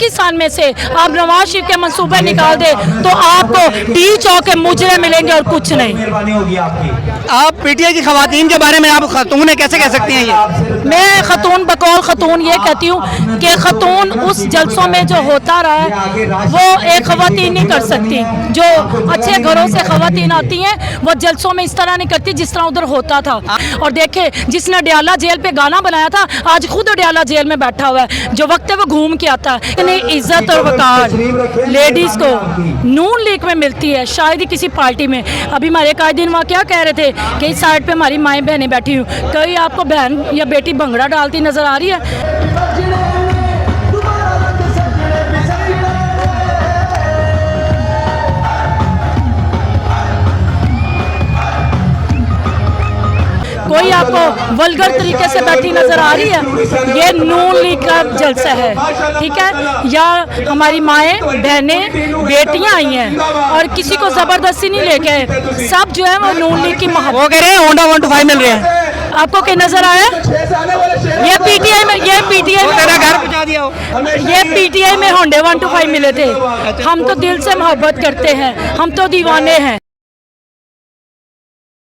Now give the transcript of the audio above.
पाकिस्तान में से आप नवाज शरीफ के मंसूबे निकाल दे तो आपको डी चौक के मुजरे मिलेंगे और कुछ नहीं। आप पीटीआई की खवातीन के बारे में आप खातून है कैसे कह सकती हैं ये? मैं खतून बकौल खतून ये कहती हूँ कि खतून उस जलसों में जो होता रहा है वो एक खवातीन नहीं कर सकती। जो अच्छे घरों से खवातीन आती हैं वो जलसों में इस तरह नहीं करती जिस तरह उधर होता था। और देखे जिसने अडयाला जेल पे गाना बनाया था आज खुद अडयाला जेल में बैठा हुआ है। जो वक्त है वो घूम के आता है। इतनी इज्जत और वकार लेडीज़ को नून लीग में मिलती है, शायद ही किसी पार्टी में। अभी हमारे कायदीन वहाँ क्या कह रहे थे कि इस साइड पे हमारी माएँ बहनें बैठी हुई, कहीं आपको बहन या बेटी भंगड़ा डालती नजर आ रही है? कोई आपको वल्गर तरीके से बैठी नजर आ रही है? ये नून लीग का जलसा है, ठीक है? या हमारी माएँ बहनें बेटियां आई हैं और किसी को जबरदस्ती नहीं लेके आए। सब जो है वो नून लीग की वो कह रहे हैं होंडा 125 मिल रहे हैं। आपको क्या नजर आया? ये पीटीआई में तेरा घर पहुंचा दिया हो। ये पीटीआई में होंडे 125 मिले थे। हम तो दिल से मोहब्बत करते हैं, हम तो दीवाने हैं।